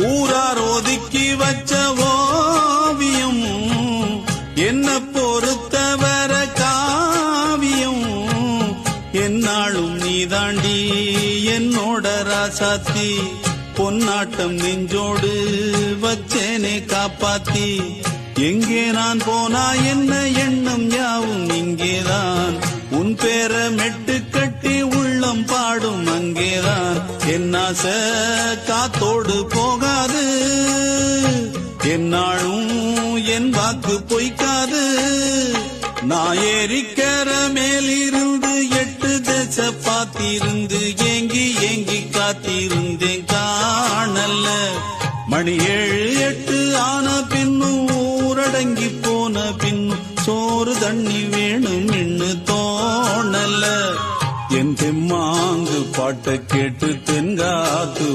ஊரார் ஒதுக்கி வச்ச ஓவியம் என்ன பொறுத்தவர காவியம் என்னாலும் நீதாண்டி என்னோட ராசாத்தி பொன்னாட்டம் நெஞ்சோடு வச்சேனே காப்பாத்தி எங்கே நான் போனா என்ன எண்ணம் யாவும் இங்கேதான் உன் பேர மெட்டு கட்டி உள்ளம் பாடும் அங்கேதான் என்னாச காத்தோடு போகாது என்னாலும் என் வாக்கு பொய்க்காது நான் ஏறிக்கர மேலிருந்து 8 தேச பாத்திருந்து ஏங்கி ஏங்கி காத்திருந்தேன் காணல்ல மணி 7 8 ஆன பின்னும் ஊரடங்கி போன பின்னும் சோறு தண்ணி வேணும் இன்னு தோணல என் தெம்மாங்கு பாட்டை கேட்டு தென்காத்து